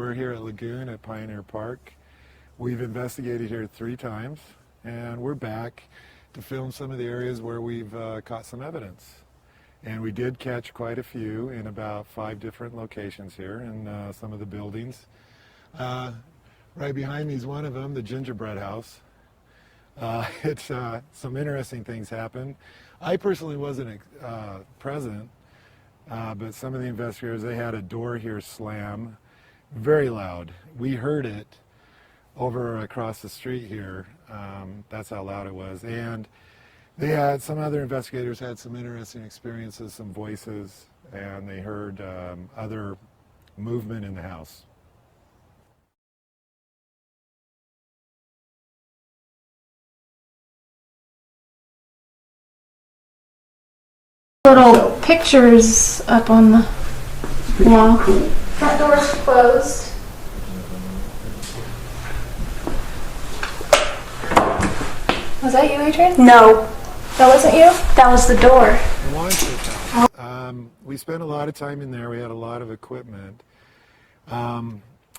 We're here at Lagoon at Pioneer Park. We've investigated here 3 times, and we're back to film some of the areas where we've caught some evidence. And we did catch quite a few in about 5 different locations here in some of the buildings. Right behind me is one of them, the gingerbread house. Some interesting things happened. I personally wasn't present, but some of the investigators, they had a door here slam, very loud. We heard it over across the street here. That's how loud it was. And they had, some other investigators had some interesting experiences, some voices, and they heard other movement in the house. Little pictures up on the wall. Front door's closed. Was that you, Adrian? No, That wasn't you? that was the door. We spent a lot of time in there. We had a lot of equipment. I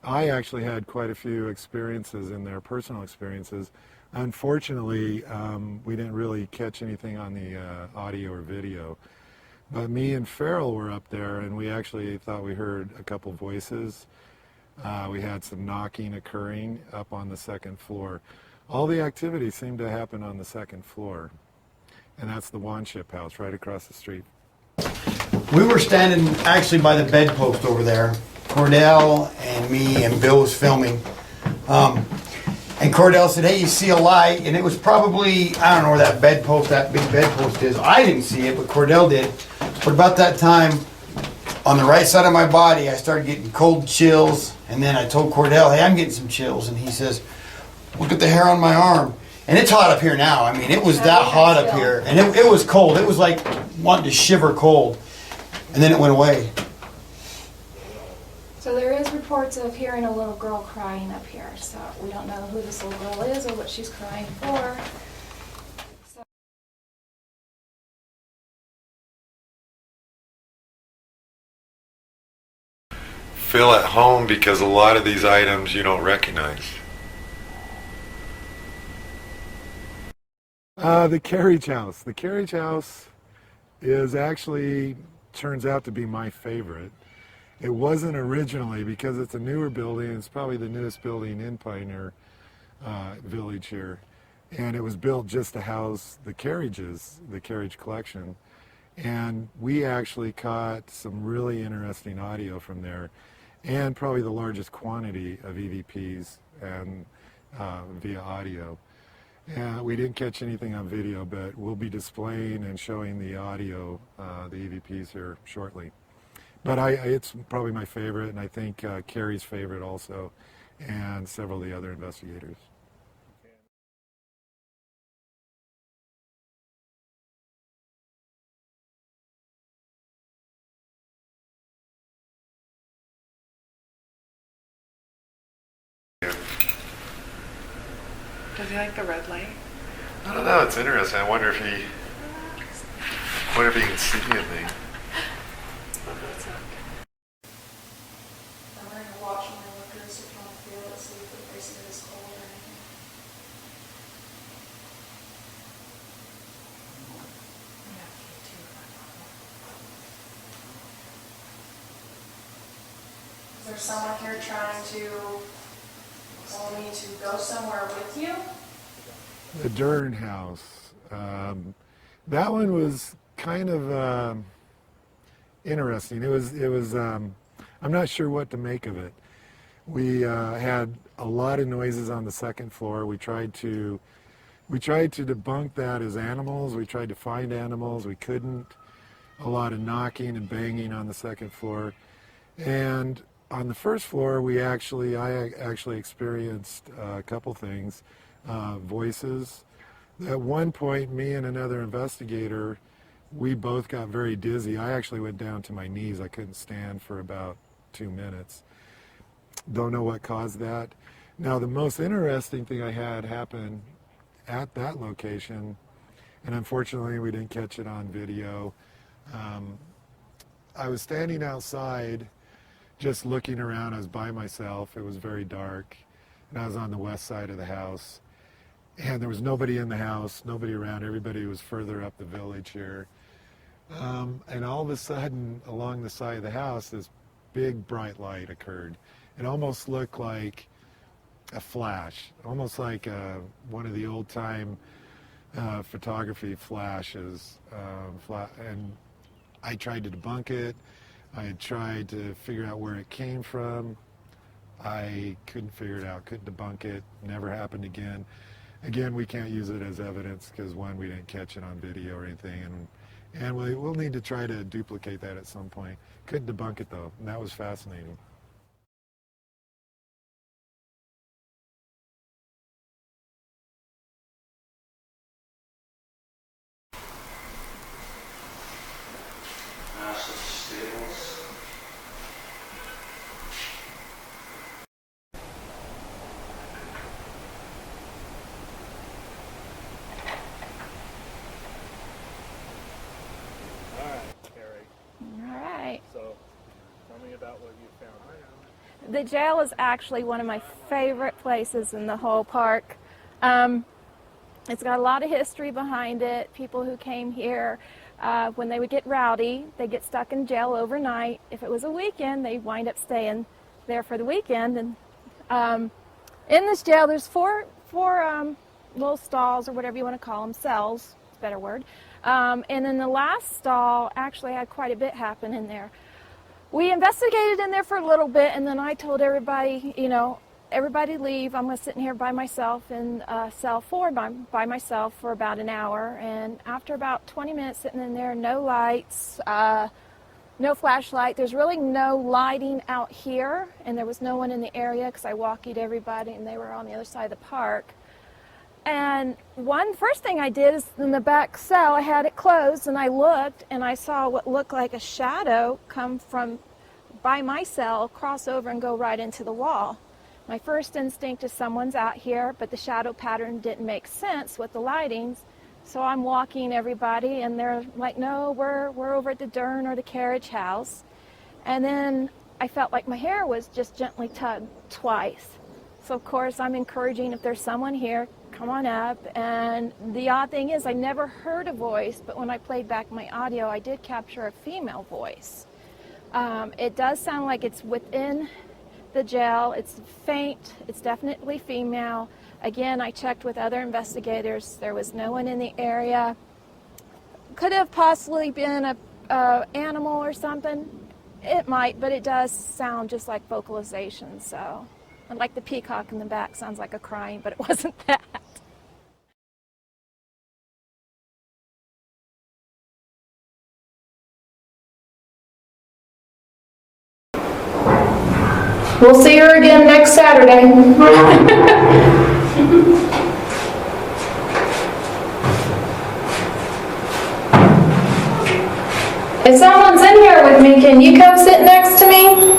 actually had quite a few experiences in there, personal experiences. Unfortunately, we didn't really catch anything on the audio or video. But me and Farrell were up there, and we actually thought we heard a couple voices. We had some knocking occurring up on the 2nd floor. All the activity seemed to happen on the 2nd floor. And that's the Wanship house right across the street. We were standing actually by the bedpost over there. Cordell and me and Bill was filming. And Cordell said, "Hey, you see a light?" And it was probably, I don't know where that bedpost, that big bedpost is. I didn't see it, but Cordell did. But about that time, on the right side of my body, I started getting cold chills. And then I told Cordell, "Hey, I'm getting some chills." And he says, "Look at the hair on my arm." And it's hot up here now. I mean, it was that hot up here. And it was cold. It was like wanting to shiver cold. And then it went away. So there is reports of hearing a little girl crying up here. So we don't know who this little girl is or what she's crying for. Feel at home because a lot of these items you don't recognize. The carriage house. The carriage house is actually, turns out to be my favorite. It wasn't originally because it's a newer building. It's probably the newest building in Pioneer Village here. And it was built just to house the carriages, the carriage collection. And we actually caught some really interesting audio from there, and probably the largest quantity of EVPs and via audio. We didn't catch anything on video, but we'll be displaying and showing the audio, the EVPs here shortly. But it's probably my favorite, and I think Carrie's favorite also, and several of the other investigators. Does he like the red light? I don't know, it's interesting. I wonder if he can see anything. I'm going to watch my lookers if you want to feel it, see if the bracelet is cold or anything. Is there someone here trying to tell me to go somewhere with you? The Dern house. That one was kind of interesting. It was. I'm not sure what to make of it. We had a lot of noises on the 2nd floor. We tried to debunk that as animals. We tried to find animals. We couldn't. A lot of knocking and banging on the 2nd floor, and on the 1st floor, I actually experienced a couple things. Voices. At one point, me and another investigator, we both got very dizzy. I actually went down to my knees. I couldn't stand for about 2 minutes. Don't know what caused that. Now, the most interesting thing I had happen at that location, and unfortunately we didn't catch it on video, I was standing outside just looking around. I was by myself. It was very dark, and I was on the west side of the house. And there was nobody in the house, nobody around. Everybody was further up the village here. And all of a sudden, along the side of the house, this big bright light occurred. It almost looked like a flash, almost like one of the old-time photography flashes. And I tried to debunk it. I had tried to figure out where it came from. I couldn't figure it out, couldn't debunk it. Never happened again. Again, we can't use it as evidence because, one, we didn't catch it on video or anything, and we'll need to try to duplicate that at some point. Couldn't debunk it, though, and that was fascinating. So, tell me about what you found. The jail is actually one of my favorite places in the whole park. It's got a lot of history behind it. People who came here, when they would get rowdy, they'd get stuck in jail overnight. If it was a weekend, they'd wind up staying there for the weekend. And in this jail, there's four little stalls, or whatever you want to call them, cells, it's a better word. And then the last stall actually had quite a bit happen in there. We investigated in there for a little bit, and then I told everybody, everybody leave. I'm going to sit in here by myself in cell 4 by myself for about an hour. And after about 20 minutes sitting in there, no lights, no flashlight. There's really no lighting out here, and there was no one in the area because I walkied everybody, and they were on the other side of the park. And first thing I did is in the back cell, I had it closed, and I looked, and I saw what looked like a shadow come from by my cell, cross over and go right into the wall. My first instinct is someone's out here, but the shadow pattern didn't make sense with the lightings. So I'm walking everybody, and they're like, no, we're over at the Dern or the carriage house. And then I felt like my hair was just gently tugged twice. So of course I'm encouraging, if there's someone here, come on up. And the odd thing is I never heard a voice, but when I played back my audio, I did capture a female voice. It does sound like it's within the jail. It's faint. It's definitely female. Again, I checked with other investigators. There was no one in the area. Could have possibly been a animal or something. It might, but it does sound just like vocalization. So, and like the peacock in the back sounds like a crying, but it wasn't that. We'll see her again next Saturday. If someone's in here with me, can you come sit next to me?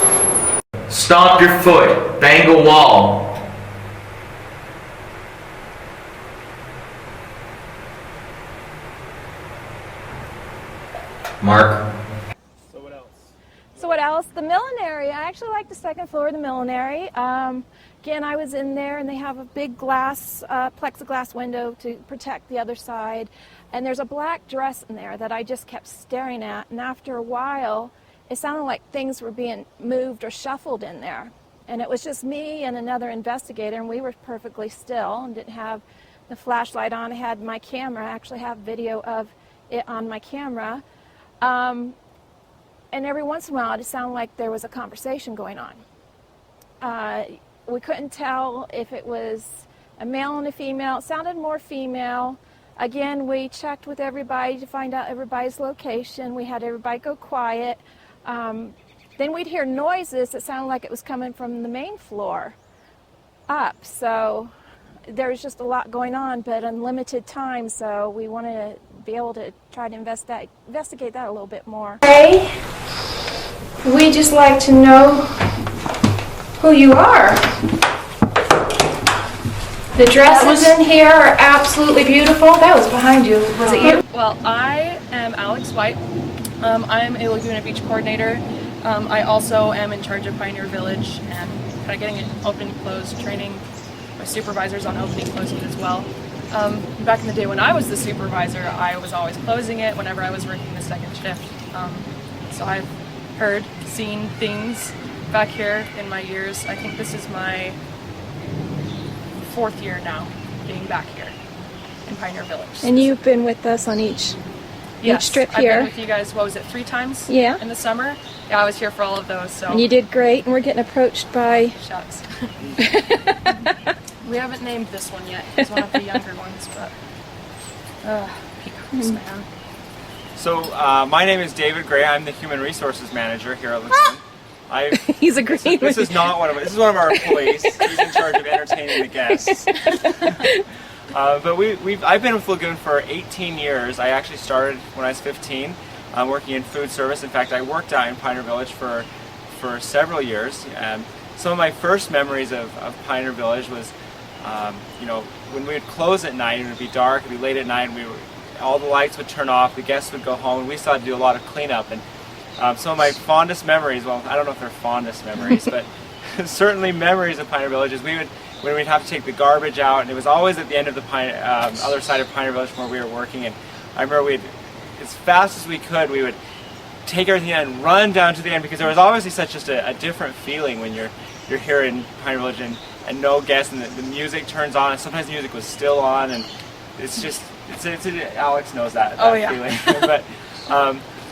Stomp your foot. Bang a wall. Mark. So what else? So what else? The millinery. I actually like the second floor of the millinery. Again, I was in there, and they have a big glass, plexiglass window to protect the other side. And there's a black dress in there that I just kept staring at. And after a while, it sounded like things were being moved or shuffled in there. And it was just me and another investigator, and we were perfectly still and didn't have the flashlight on. I had my camera. I actually have video of it on my camera. And every once in a while, it sounded like there was a conversation going on. We couldn't tell if it was a male and a female. It sounded more female. Again, we checked with everybody to find out everybody's location. We had everybody go quiet. Then we'd hear noises that sounded like it was coming from the main floor up. So there was just a lot going on, but unlimited time, so we wanted to be able to try to investigate that a little bit more. Hey, we just like to know who you are. The dresses in here are absolutely beautiful. That was behind you. Was it you? Well, I am Alex White. I'm a Laguna Beach coordinator. I also am in charge of Pioneer Village and kind of getting it open and closed, training my supervisors on opening and closing it as well. Back in the day when I was the supervisor, I was always closing it whenever I was working the second shift. So I've heard, seen things back here in my years. I think this is my 4th year now being back here in Pioneer Village. And you've been with us on each trip I've here. been with you guys, what was it, 3 times? Yeah. In the summer? Yeah, I was here for all of those, so. And you did great, and we're getting approached by... Shucks. We haven't named this one yet. It's one of the younger ones, but... peacocks, man. So my name is David Gray. I'm the Human Resources Manager here at Lagoon. He's agreeing This with is not one of this is one of our employees. He's in charge of entertaining the guests. But I've been with Lagoon for 18 years. I actually started when I was 15, working in food service. In fact, I worked out in Pioneer Village for several years. Some of my first memories of Pioneer Village was, when we would close at night, it would be dark, it would be late at night, and all the lights would turn off, the guests would go home, and we still had to do a lot of cleanup. And some of my fondest memories, well, I don't know if they're fondest memories, but certainly memories of Pioneer Village is when we'd have to take the garbage out, and it was always at the end of the other side of Pioneer Village where we were working. And I remember as fast as we could, we would take everything in and run down to the end, because there was obviously such just a different feeling when you're here in Pioneer Village and no guests, and the music turns on, and sometimes the music was still on, and it's just Alex knows that feeling. But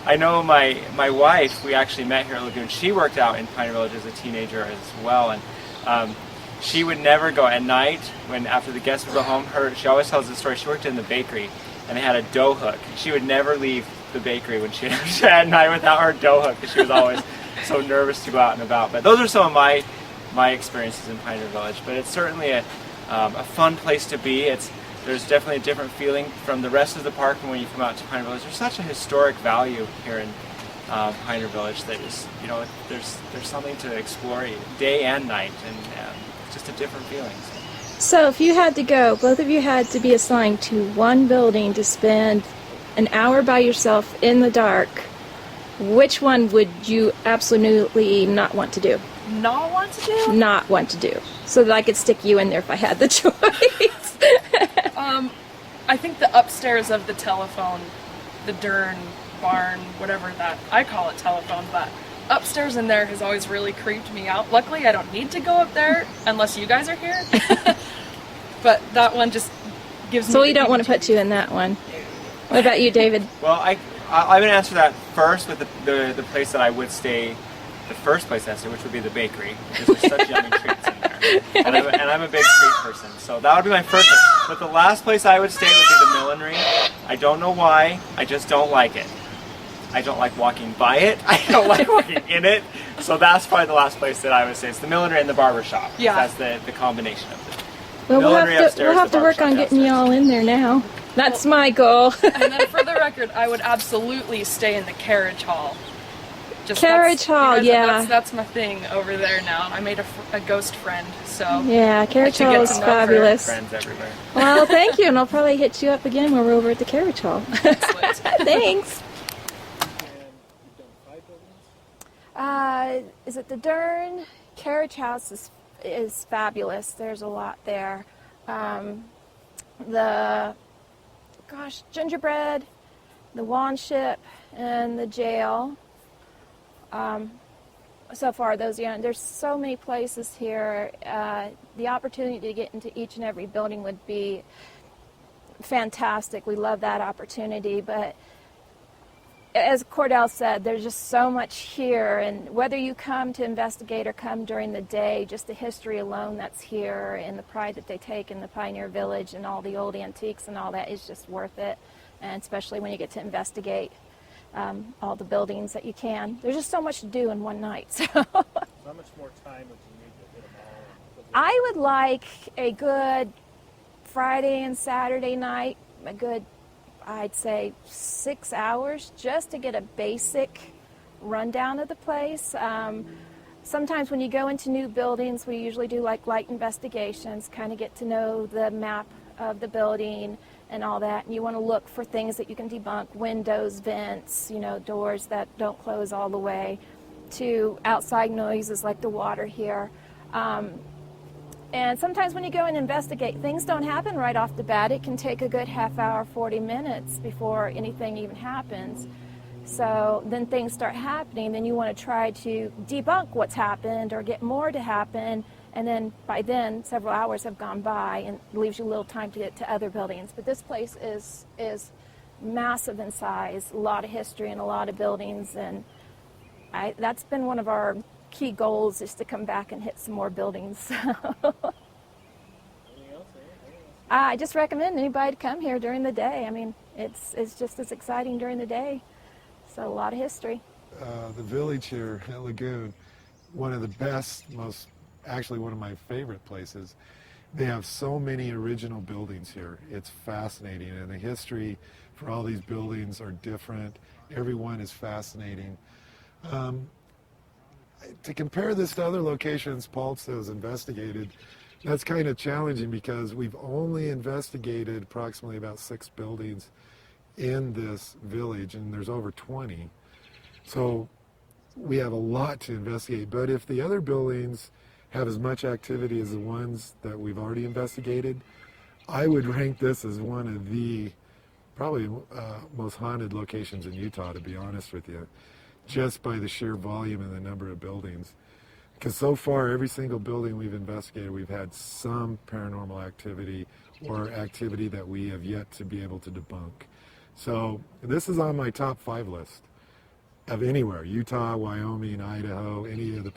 I know my wife, we actually met here at Lagoon. She worked out in Pioneer Village as a teenager as well, and she would never go at night after the guests would go home. She always tells the story. She worked in the bakery, and they had a dough hook. She would never leave the bakery when she at night without her dough hook, because she was always so nervous to go out and about. But those are some of my experiences in Pioneer Village. But it's certainly a fun place to be. There's definitely a different feeling from the rest of the park when you come out to Pioneer Village. There's such a historic value here in Pioneer Village that is, there's something to explore day and night, and just a different feeling. So if you had to go, both of you had to be assigned to one building to spend an hour by yourself in the dark, which one would you absolutely not want to do? Not want to do? Not want to do. So that I could stick you in there if I had the choice. I think the upstairs of the telephone, the Dern barn, whatever that, I call it telephone, but upstairs in there has always really creeped me out. Luckily, I don't need to go up there unless you guys are here. But that one just gives me... So we don't want to put you in that one. What about you, David? Well, I'm going to answer that first with the place that I would stay, the first place I stay, which would be the bakery, because there's such yummy treats in there. And I'm a big treat person, so that would be my first place. But the last place I would stay would be the millinery. I don't know why, I just don't like it. I don't like walking by it, I don't like walking in it, so that's probably the last place that I would say. It's the millinery and the barber shop. Yeah. That's the combination of it. Well, Millinery upstairs, we'll have the to work barber on shop getting you downstairs. all in there now. That's my goal. And then for the record, I would absolutely stay in the carriage hall. Carriage hall, yeah. That's my thing over there now. I made a ghost friend, so... Yeah, carriage to hall get is to know her. fabulous. Friends everywhere. Well, thank you, and I'll probably hit you up again when we're over at the carriage hall. Excellent. Thanks. And you've done 5 buildings? Is it the Dern? Carriage House is fabulous. There's a lot there. The gingerbread, the wand ship, and the jail. So far, there's so many places here. The opportunity to get into each and every building would be fantastic. We love that opportunity, but as Cordell said, there's just so much here, and whether you come to investigate or come during the day, just the history alone that's here and the pride that they take in the Pioneer Village and all the old antiques and all that is just worth it, and especially when you get to investigate all the buildings that you can. There's just so much to do in one night. So How much more time would you need to hit them all? I would like a good Friday and Saturday night, a good, I'd say 6 hours, just to get a basic rundown of the place. Sometimes when you go into new buildings, we usually do like light investigations, kind of get to know the map of the building and all that. And you want to look for things that you can debunk, windows, vents, doors that don't close all the way. to outside noises like the water here. And sometimes when you go and investigate, things don't happen right off the bat. It can take a good half hour, 40 minutes before anything even happens. So then things start happening, then you want to try to debunk what's happened or get more to happen, and then by then several hours have gone by and it leaves you a little time to get to other buildings. But this place is massive in size, a lot of history and a lot of buildings, and that's been one of our key goals, is to come back and hit some more buildings. I just recommend anybody to come here during the day. I mean, it's just as exciting during the day. So a lot of history. The village here at Lagoon, one of the best, actually one of my favorite places. They have so many original buildings here. It's fascinating, and the history for all these buildings are different. Every one is fascinating. To compare this to other locations Pulse has investigated, that's kind of challenging because we've only investigated approximately about 6 buildings in this village, and there's over 20. So we have a lot to investigate. But if the other buildings have as much activity as the ones that we've already investigated, I would rank this as one of the probably most haunted locations in Utah, to be honest with you, just by the sheer volume and the number of buildings. Because so far, every single building we've investigated, we've had some paranormal activity or activity that we have yet to be able to debunk. So this is on my top 5 list of anywhere: Utah, Wyoming, Idaho, any of the